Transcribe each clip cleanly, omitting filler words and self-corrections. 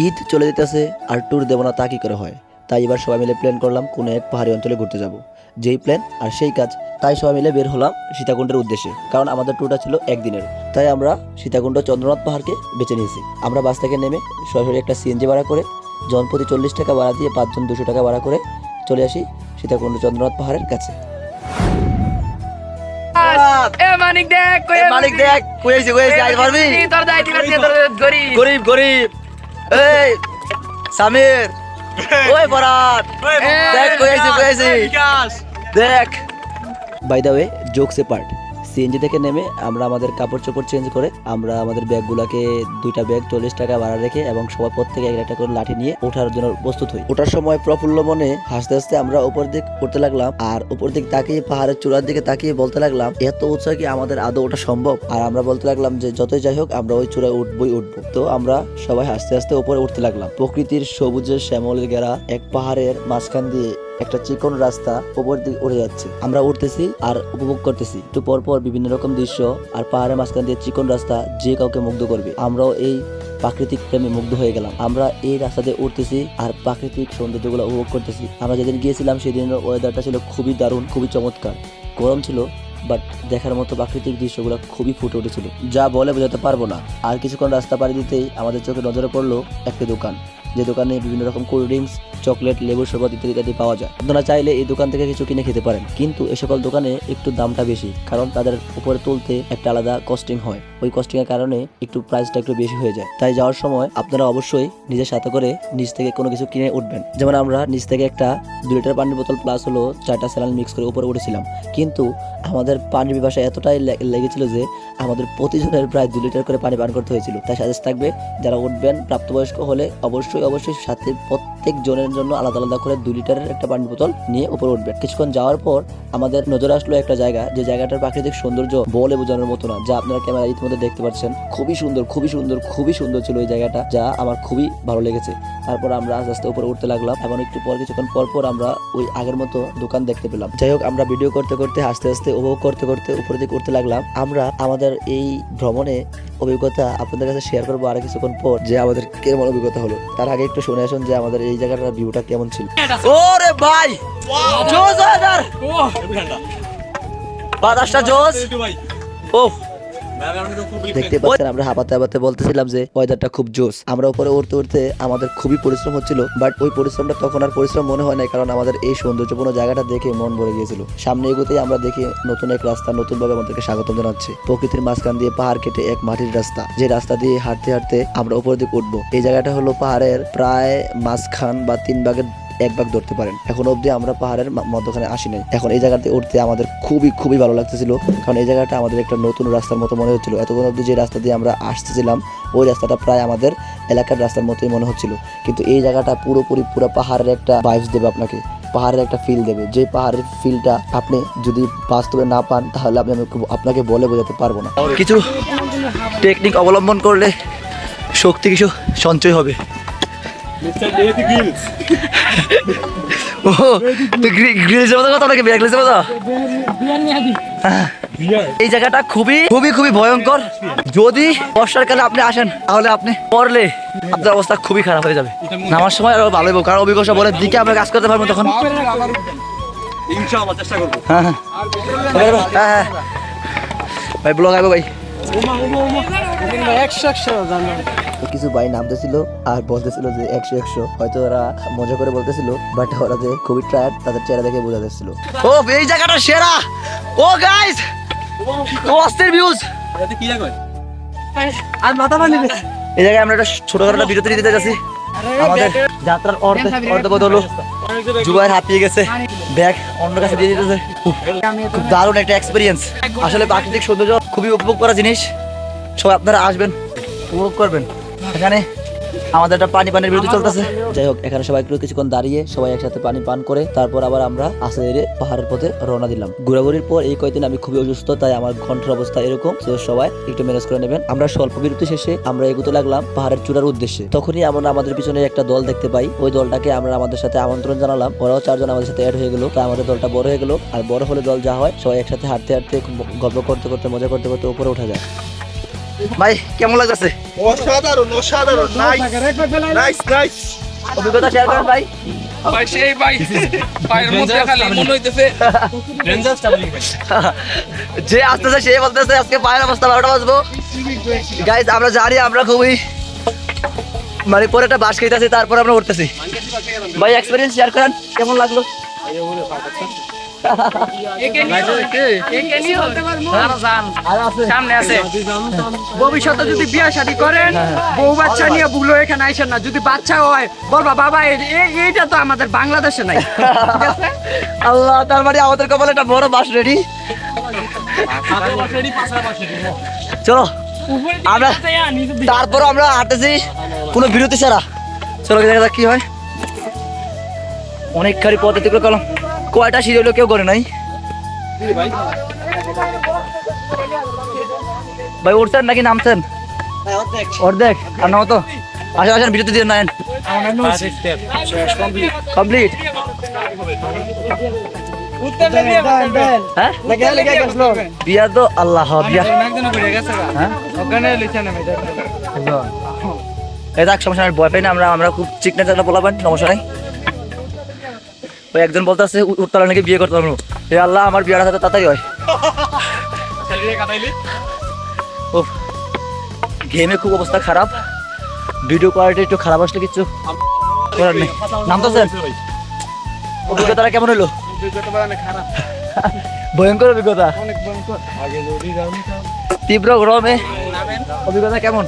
ঈদ চলে যেতেছে আর ট্যুর দেবো না তা কি করে হয়। তাই এবার সবাই মিলে প্ল্যান করলাম কোনো এক পাহাড়ি অঞ্চলে ঘুরতে যাব। যেই প্ল্যান আর সেই কাজ। তাই সবাই মিলে বের হলাম সীতাকুণ্ডের উদ্দেশ্যে, কারণ আমাদের ট্যুরটা ছিল একদিনের। তাই আমরা সীতাকুণ্ড চন্দ্রনাথ পাহাড়কে বেছে নিয়েছি। আমরা বাস থেকে নেমে সরাসরি একটা সিএনজি ভাড়া করে জনপ্রতি 40 টাকা ভাড়া দিয়ে 5 জন 200 টাকা ভাড়া করে চলে আসি সীতাকুণ্ড চন্দ্রনাথ পাহাড়ের কাছে। মানিক দেখ গরিব গরিব এই সামির ওই বরাত দেখ দেখ। By the way, jokes apart, CNG থেকে নেমে আমরা আমাদের কাপড় চোপড় চেঞ্জ করে আমরা আমাদের ব্যাগগুলোকে 2টা ব্যাগ 40 টাকা ভাড়া রেখে এবং সবার প্রত্যেকে একটা করে লাঠি নিয়ে ওঠার জন্য প্রস্তুত হই। ওঠার সময় প্রফুল্ল মনে হাসতে হাসতে আমরা উপর দিক উঠতে লাগলাম, আর উপর দিক তাকিয়ে পাহাড়ের চূড়ার দিকে তাকিয়ে বলতে লাগলাম এত উৎসাহ কি আমাদের আদৌ ওটা সম্ভব। আর আমরা বলতে লাগলাম যে যতই যাই হোক আমরা ওই চূড়ায় উঠবই উঠবো। তো আমরা সবাই হাসতে হাসতে উপরে উঠতে লাগলাম। প্রকৃতির সবুজের শ্যামলের ঘেরা এক পাহাড়ের মাঝখান দিয়ে একটা চিকন রাস্তা উপর দিকে উঠে যাচ্ছে। আমরা উঠতেছি আর উপভোগ করতেছি। একটু পর পর বিভিন্ন রকম দৃশ্য আর পাহাড়ের মাঝখান দিয়ে চিকন রাস্তা যে কাউকে মুগ্ধ করবে। আমরাও এই প্রাকৃতিক প্রেমে মুগ্ধ হয়ে গেলাম। আমরা এই রাস্তা দিয়ে উঠতেছি আর প্রাকৃতিক সৌন্দর্যগুলো উপভোগ করতেছি। আমরা যেদিন গিয়েছিলাম সেদিনের ওয়েদারটা ছিল খুবই দারুণ, খুবই চমৎকার। গরম ছিল, বাট দেখার মতো প্রাকৃতিক দৃশ্যগুলো খুবই ফুটে উঠেছিল, যা বলে বোঝাতে পারবো না। আর কিছুক্ষণ রাস্তা পাড়ি দিতেই আমাদের চোখে নজরে পড়লো একটি দোকান, যে দোকানে বিভিন্ন রকম কোল্ড ড্রিঙ্কস, চকলেট, লেবুর শরবত ইত্যাদি ইত্যাদি পাওয়া যায়। আপনারা চাইলে এই দোকান থেকে কিছু কিনে খেতে পারেন, কিন্তু এই সকল দোকানে একটু দামটা বেশি, কারণ তাদের উপরে তুলতে একটা আলাদা কস্টিং হয়। ওই কস্টিং এর কারণে একটু প্রাইসটা একটু বেশি হয়ে যায়। তাই যাওয়ার সময় আপনারা অবশ্যই নিজের সাথে করে নিচ থেকে কোনো কিছু কিনে উঠবেন। যেমন আমরা নিচ থেকে একটা 2 লিটার পানির বোতল প্লাস হলো 4টা স্যালাড মিক্স করে উপরে উঠেছিলাম, কিন্তু আমাদের পানির পিপাসা এতটাই লেগেছিল যে আমাদের প্রতিজনের প্রায় 2 লিটার করে পানি পান করতে হয়েছিল। তাই সাজেস্ট থাকবে যারা উঠবেন প্রাপ্তবয়স্ক হলে অবশ্যই সাথে প্রত্যেক জনের জন্য আলাদা আলাদা করে 2 লিটারের একটা পানির বোতল নিয়ে উপরে উঠবেন। কিছুক্ষণ যাওয়ার পর আমাদের নজরে আসলো একটা জায়গা, যে জায়গাটার প্রাকৃতিক সৌন্দর্য বলে বোঝানোর মতো না, যা আপনারা ক্যামেরা ইতিমধ্যে দেখতে পাচ্ছেন। খুবই সুন্দর ছিল ওই জায়গাটা, যা আমার খুবই ভালো লেগেছে। তারপর আমরা আস্তে আস্তে উপরে উঠতে লাগলাম এবং একটু পর কিছুক্ষণ পর আমরা ওই আগের মতো দোকান দেখতে পেলাম। যাই হোক, আমরা ভিডিও করতে করতে আস্তে আস্তে উপভোগ করতে করতে উপরের দিকে উঠতে লাগলাম। আমরা আমাদের এই ভ্রমণে অভিজ্ঞতা আপনাদের কাছে শেয়ার করবো আর কিছুক্ষণ পর, যে আমাদের কেমন অভিজ্ঞতা হলো। তার আগে একটু শুনে আসুন যে আমাদের এই জায়গাটার ভিউটা কেমন ছিল। ওরে ভাই জোস আদার বাতাসটা জোস। ওহ, দেখতে পাচ্ছেন আমরা হাঁপাতে বলতেছিলাম যে ওয়েদারটা খুব জোস। আমরা উপরে উঠতে উঠতে আমাদের খুবই পরিশ্রম হচ্ছিল, বাট ওই পরিশ্রমটা তখন আর পরিশ্রম মনে হয় না, কারণ আমাদের এই সৌন্দর্যপূর্ণ জায়গাটা দেখে মন ভরে গিয়েছিল। সামনে এগোতেই আমরা দেখি নতুন এক রাস্তা নতুন ভাবে আমাদেরকে স্বাগতম জানাচ্ছে। প্রকৃতির মাঝখান দিয়ে পাহাড় কেটে এক মাটির রাস্তা, যে রাস্তা দিয়ে হাঁটতে হাঁটতে আমরা উপর দিকে উঠবো। এই জায়গাটা হলো পাহাড়ের প্রায় মাঝখান বা 3 ভাগের 1 ভাগ ধরতে পারেন। এখন অবধি আমরা পাহাড়ের মধ্যখানে আসি নাই। এখন এই জায়গাতে উঠতে আমাদের খুবই ভালো লাগতেছিল, কারণ এই জায়গাটা আমাদের একটা নতুন রাস্তার মতো মনে হচ্ছিল। এতক্ষণ অবধি যে রাস্তা দিয়ে আমরা আসতেছিলাম ওই রাস্তাটা প্রায় আমাদের এলাকার রাস্তার মতোই মনে হচ্ছিল, কিন্তু এই জায়গাটা পুরো পাহাড়ের একটা ভাইবস দেবে আপনাকে, পাহাড়ের একটা ফিল দেবে। যে পাহাড়ের ফিলটা আপনি যদি বাস্তবে না পান তাহলে আমি আপনাকে বলে বোঝাতে পারবো না। কিছু টেকনিক অবলম্বন করলে শক্তি কিছু সঞ্চয় হবে। এই জায়গাটা খুবই ভয়ঙ্কর। যদি বর্ষাকালে আপনি আসেন তাহলে আপনি পড়লে আপনার অবস্থা খুবই খারাপ হয়ে যাবে। নামার সময় আরো ভালো হবে, কারণ অভিজ্ঞতা বলে দিকে আমরা কাজ করতে পারবো তখন। হ্যাঁ ভাই, ব্লগ আইবো ভাই। কিছু ভাই নামতেছিল আর বলতেছিল যে 100 হয়তো ওরা মজা করে বলতেছিল, বাট ওরা যে খুবই টায়ার্ড তাদের চেহারা দেখে বোঝা যাচ্ছিল। ও এই জায়গাটা সেরা। ও গাইস, ও অস্থির ভিউজ। আর মাথা পানি এই জায়গায় আমরা একটা ছোটখাটো বিরতি দিতে যাচ্ছি। আমাদের যাত্রার অর্ধ হলো, জুবাইর হাঁপিয়ে গেছে, ব্যাগ অন্য কাছে দিয়ে দিতেছে। খুব দারুণ একটা এক্সপিরিয়েন্স। আসলে প্রাকৃতিক সৌন্দর্য খুবই উপভোগ করা জিনিস। সবাই আপনারা আসবেন, উপভোগ করবেন। এখানে আমাদের একটা পানির বিরতি চলতেছে। যাই হোক, এখানে সবাই একটু কিছুক্ষণ দাঁড়িয়ে সবাই একসাথে পানি পান করে তারপর আবার আমরা আস্তে ধীরে পাহাড়ের পথে রওনা দিলাম। ঘোরাঘুরির পর এই কয়েকদিন আমি খুবই অসুস্থ, তাই আমার কণ্ঠের অবস্থা এরকম, তো সবাই একটু ম্যানেজ করে নেবেন। আমরা স্বল্প বিরতি শেষে আমরা এগোতে লাগলাম পাহাড়ের চূড়ার উদ্দেশ্যে। তখনই আমরা আমাদের পিছনে একটা দল দেখতে পাই। ওই দলটাকে আমরা আমাদের সাথে আমন্ত্রণ জানালাম, ওরাও 4 জন আমাদের সাথে অ্যাড হয়ে গেল। তাই আমাদের দলটা বড় হয়ে গেল। আর বড় হলে দল যা হয়, সবাই একসাথে হাঁটতে গল্প করতে মজা করতে উপরে ওঠা যায়। ভাই কেমন লাগতেছে? অসাধারণ অসাধারণ নাইস নাইস অভিজ্ঞতা শেয়ার করেন ভাই। ভাই সেই ভাই পায়ের মধ্যে খালি মনে হইতেছে যে আসতেছে সে বলতেছে আজকে পায়ের অবস্থা 12টা বাজবো। গাইজ আমরা জানি আমরা খুবই মানে পরে একটা বাস খাইতেছি, তারপর আমরা উঠতেছি। ভাই এক্সপিরিয়েন্স শেয়ার করেন, কেমন লাগলো? সামনে আছে ভবিষ্যতে যদি বিয়ে শাদী করেন বউ বাচ্চা নিয়ে ভুলো এখানে আইসেন না। যদি বাচ্চা হয় বলবা বাবা এইটা তো আমাদের বাংলাদেশে নাই। আল্লাহ, তার মানে আমাদের কপালে একটা বড় বাস রেডি। চলো আমরা তারপর আমরা হাঁটতেছি কোনো বিরতি ছাড়া। চলো দেখা যাক কি হয়। অনেক খালি পথ অতিক্রম করলাম। কয়টা সিঁড়ি হলো কেউ করে নাই ভাই। উঠছেন নাকি নামছেন? অর্ধেক আর নাও তো। আসেন আসেন, বিরতি দিয়ে নেন। কমপ্লিট। হ্যাঁ বিয়া তো আল্লাহ বিয়া। এই দেখ সমস্যা নাই, ভয় পাই না আমরা। আমরা খুব চিকনা চাকনা বলাবেন, সমস্যা নাই। ওই একজন বলতেছে উত্তরা নাকি বিয়ে করতে পারবো। এ আল্লাহ, আমার বিয়েটা সাথে তাড়াতাড়ি হয়। ও গেমে খুব অবস্থা খারাপ, ভিডিও কোয়ালিটি একটু খারাপ আসলে কিছু করার নেই। নামতেছেন? অভিজ্ঞতাটা কেমন হলো? ভয়ঙ্কর অভিজ্ঞতা, তীব্র গরমে অভিজ্ঞতা কেমন?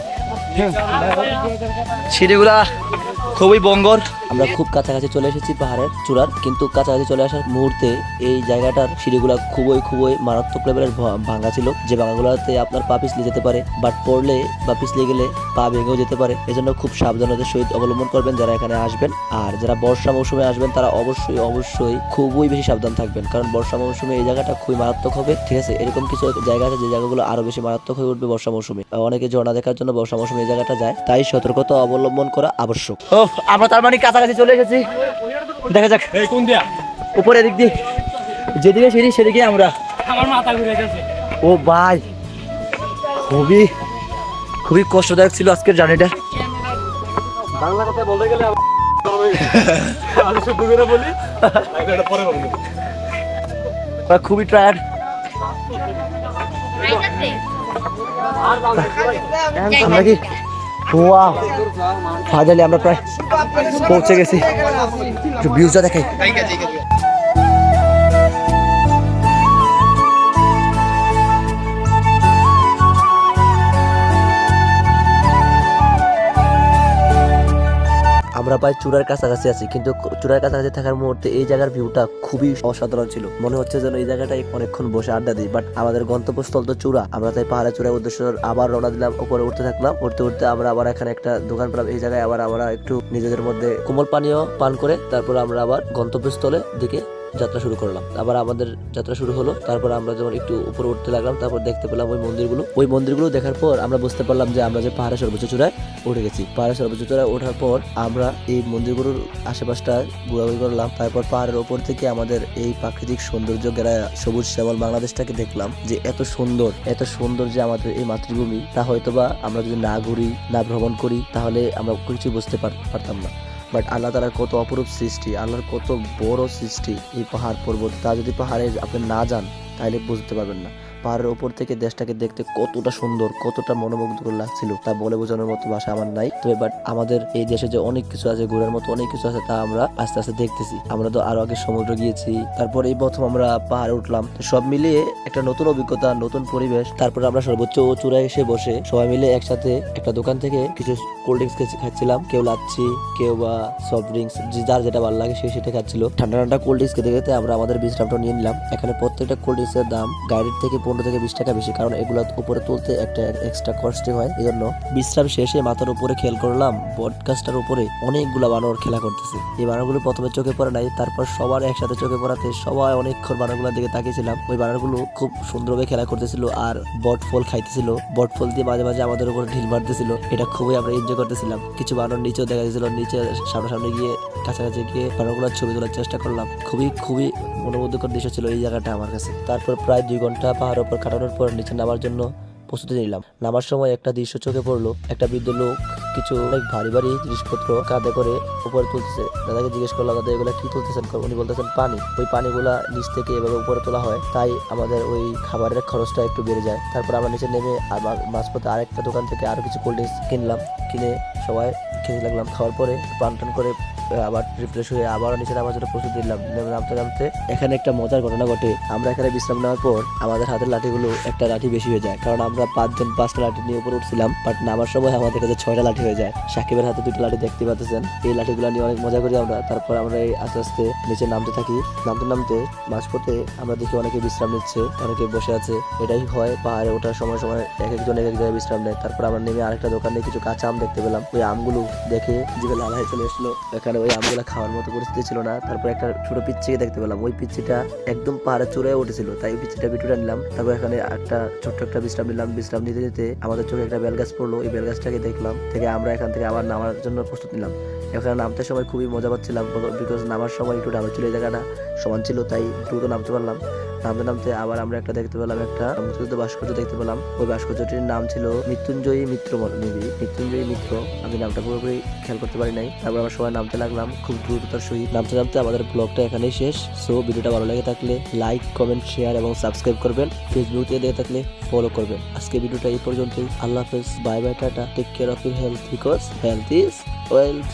সিঁড়িগুলা খুবই বঙ্গর। আমরা খুব কাছাকাছি চলে এসেছি পাহাড়ের চূড়ার, কিন্তু কাছাকাছি চলে আসার মুহূর্তে এই জায়গাটার সিঁড়িগুলা খুবই মারাত্মক লেভেলের ভাঙা ছিল, যে ভাঙাগুলোতে আপনার পা পিছলে যেতে পারে, বাট পড়লে বা পিছলে গেলে পা ভেঙেও যেতে পারে। এজন্য খুব সাবধানতার সহিত অবলম্বন করবেন যারা এখানে আসবেন। আর যারা বর্ষা মৌসুমে আসবেন তারা অবশ্যই খুবই বেশি সাবধান থাকবেন, কারণ বর্ষা মৌসুমে এই জায়গাটা খুবই মারাত্মক হবে। ঠিক আছে, এরকম কিছু জায়গা আছে যে জায়গাগুলো আরো বেশি মারাত্মক হয়ে উঠবে বর্ষা মৌসুমে। অনেকে ঝর্ণা দেখার জন্য বর্ষা মৌসুমে এই জায়গাটা যায়, তাই সতর্কতা অবলম্বন করা আবশ্যক। ও আমরা তার মানে কাছাকাছি চলে এসেছি। দেখা যাক কোন দিয়া উপরে দিক দিয়ে, যেদিকে সিঁড়ি সেদিকে আমরা। আমার মাথা ঘুরে গেছে। ও ভাই খুবই কষ্টদায়ক ছিল আজকের জার্নিটা। বাংলা কথা বলতে গেলে আমি শুধু করে বলি, এটা পরে বলবো। খুবই টায়ার্ড। আমরা কি ওয়াও, ফাইনালি আমরা প্রায় পৌঁছে গেছি। একটু ভিউটা দেখাই। আমরা প্রায় চূড়ার কাছাকাছি আছি, কিন্তু চূড়ার কাছাকাছি থাকার মুহূর্তে এই জায়গার ভিউটা খুবই অসাধারণ ছিল। মনে হচ্ছে যেন এই জায়গাটায় অনেকক্ষণ বসে আড্ডা দিই, বাট আমাদের গন্তব্যস্থল তো চূড়া। আমরা তাই পাহাড়ের চূড়ার উদ্দেশ্যে আবার রওনা দিলাম। উপরে উঠতে থাকলাম। উঠতে আমরা আবার এখানে একটা দোকান পেলাম। এই জায়গায় আবার আমরা একটু নিজেদের মধ্যে কোমল পানীয় পান করে তারপর আমরা আবার গন্তব্যস্থলের দিকে যাত্রা শুরু করলাম। আবার আমাদের যাত্রা শুরু হলো। তারপর আমরা যখন একটু উপরে উঠতে লাগলাম, তারপর দেখতে পেলাম ওই মন্দিরগুলো দেখার পর আমরা বুঝতে পারলাম যে আমরা যে পাহাড়ের সর্বোচ্চ চূড়ায় উঠে গেছি। পাহাড়ের সর্বোচ্চ চূড়ায় ওঠার পর আমরা এই মন্দিরগুলোর আশেপাশটা ঘোরাঘুরি করলাম। তারপর পাহাড়ের ওপর থেকে আমাদের এই প্রাকৃতিক সৌন্দর্য গেরা সবুজ শ্যামল বাংলাদেশটাকে দেখলাম, যে এত সুন্দর যে আমাদের এই মাতৃভূমি, তা হয়তোবা আমরা যদি না ঘুরি না ভ্রমণ করি তাহলে আমরা কিছু বুঝতে পারতাম না। বাট আল্লাহ তাআলার কত অপরূপ সৃষ্টি, আল্লাহর কত বড় সৃষ্টি এই পাহাড় পর্বত। তা যদি পাহাড়ে আপনি না যান তাহলে বুঝতে পারবেন না। পাহাড়ের ওপর থেকে দেশটাকে দেখতে কতটা সুন্দর, কতটা মনোমুগ্ধকর লাগছিল তা বলে বোঝানোর মতো ভাষা আমার নাই। তবে বাট আমাদের এই দেশে যে অনেক কিছু আছে, ঘোরার মতো অনেক কিছু আছে, তা আমরা আস্তে আস্তে দেখতেছি। আমরা তো আরো আগে সমুদ্র গিয়েছি, তারপর এই প্রথম আমরা পাহাড়ে উঠলাম। তো সব মিলিয়ে একটা নতুন অভিজ্ঞতা, নতুন পরিবেশ। তারপর আমরা সর্বোচ্চ চূড়ায় এসে বসে সবাই মিলে একসাথে একটা দোকান থেকে কিছু কোল্ড ড্রিঙ্কস খাচ্ছিলাম। কেউ লাচ্ছি, কেউ বা সফট ড্রিঙ্কস, যার যেটা ভালো লাগে সে সেটা খাচ্ছিল। ঠান্ডা কোল্ড ড্রিঙ্কস খেতে খেতে আমরা আমাদের বিশ্রামটা নিয়ে নিলাম। এখানে প্রত্যেকটা কোল্ড ড্রিঙ্কস এর দাম গাড়ির থেকে 15 থেকে 20 টাকা বেশি, কারণ এগুলো উপরে তুলতে একটা এক্সট্রা কস্টিং হয়। এই জন্য বিশ্রাম শেষে মাথার উপরে খেয়াল করলাম বটগাছটার উপরে অনেকগুলা বানর খেলা করতেছে। এই বানরগুলো প্রথমে চোখে পড়ে নাই, তারপর সবার একসাথে চোখে পড়াতে সবাই অনেকক্ষণ বানরগুলোর দিকে তাকিয়েছিলাম। ওই বানরগুলো খুব সুন্দরভাবে খেলা করতেছিল আর বট ফল খাইতেছিল। বট ফল দিয়ে মাঝে মাঝে আমাদের উপর ঢিল মারতেছিল। এটা খুবই আমরা এনজয় করতেছিলাম। কিছু বানর নিচেও দেখা যাচ্ছিল, নিচে সামনাসামনি গিয়ে কাছাকাছি গিয়ে বানরগুলোর ছবি তোলার চেষ্টা করলাম। খুবই মনোমুগ্ধকর দৃশ্য ছিল এই জায়গাটা আমার কাছে। তারপর প্রায় 2 ঘন্টা পাহাড়ের উপর কাটানোর পর নিচে নামার জন্য প্রস্তুতি নিলাম। নামার সময় একটা দৃশ্য চোখে পড়লো, একটা বৃদ্ধ লোক কিছু অনেক ভারী ভারী জিনিসপত্র কাঁধে করে উপরে তুলতেছে। দাদাকে জিজ্ঞেস করলাম, দাদা এগুলা কি তুলতেছেন? উনি বলতেছেন পানি। ওই পানিগুলা নিচ থেকে এভাবে উপরে তোলা হয়, তাই আমাদের ওই খাবারের খরচটা একটু বেড়ে যায়। তারপর আমরা নিচে নেমে মাঝপথে আরেকটা দোকান থেকে আরো কিছু কোল্ড ড্রিঙ্কস কিনলাম, কিনে সবাই খেতে লাগলাম। খাওয়ার পরে পান টান করে আবার রিফ্রেশ হয়ে আবার নিচে নামার জন্য প্রস্তুতি নিলাম। নামতে নামতে এখানে একটা মজার ঘটনা ঘটে। আমরা এখানে বিশ্রাম নেওয়ার পর আমাদের হাতের লাঠিগুলো একটা লাঠি বেশি হয়ে যায়, কারণ আমরা 5 জন 5টা লাঠি নিয়ে উপরে উঠছিলাম। বাট নামার সময় আমাদের কাছে 6টা লাঠি হয়ে যায়। সাকিবের হাতে 2টা লাঠি দেখতে পাচ্ছেন। এই লাঠিগুলো নিয়ে অনেক মজা করি আমরা। তারপর আমরা এই আস্তে আস্তে নিচে নামতে থাকি। নামতে নামতে মাঝপথে আমরা দেখি অনেকে বিশ্রাম নিচ্ছে, অনেকে বসে আছে। এটাই হয় পাহাড়ে ওঠার সময় সময় এক একজন এক এক জায়গায় বিশ্রাম নেয়। তারপর আমরা নেমে আরেকটা দোকানে কিছু কাঁচা আম দেখতে পেলাম। ওই আমগুলো দেখে জিভে লাল হয়ে চলে এসলো। এখানে ওই আমগুলো খাওয়ার মতো পরিস্থিতি ছিল না। তারপর একটা ছোট পিচ্ছিকে দেখতে পেলাম। ওই পিচ্ছিটা একদম পাহাড়ে চূড়ায় উঠেছিল, তাই ওই পিচ্ছিটা ভিডিওটা নিলাম। তারপর এখানে একটা ছোট্ট একটা বিশ্রাম নিলাম। বিশ্রাম নিতে নিতে আমাদের চোখে একটা বেল গাছ পড়লো। এই বেল গাছটাকে দেখলাম, থেকে আমরা এখান থেকে আবার নামার জন্য প্রস্তুত নিলাম। এখানে নামতে সময় খুবই মজা পাচ্ছিলাম, বিকজ নামার সময় একটু ঢালু এই জায়গাটা সমান ছিল, তাই দ্রুত নামতে পারলাম। নামতে নামতে আবার আমরা একটা দেখতে পেলাম, একটা মুক্তিযুদ্ধ ভাস্কর্য দেখতে পেলাম। ওই ভাস্কর্যটির নাম ছিল মৃত্যুঞ্জয়ী মিত্র মেবি, মৃত্যুঞ্জয়ী মিত্র। আমি নামটা পুরোপুরি খেয়াল করতে পারি নাই। তারপর আমরা সবাই নামতে লাগলাম খুব দ্রুততার সহিত। নামতে নামতে আমাদের ব্লগটা এখানেই শেষ। সো ভিডিওটা ভালো লেগে থাকলে লাইক, কমেন্ট, শেয়ার এবং সাবস্ক্রাইব করবেন। ফেসবুক থেকে দেখে থাকলে ফলো করবেন। আজকে ভিডিওটা এই পর্যন্তই। আল্লাহ হাফেজ, bye bye, tata, take care of your health, because health is wealth.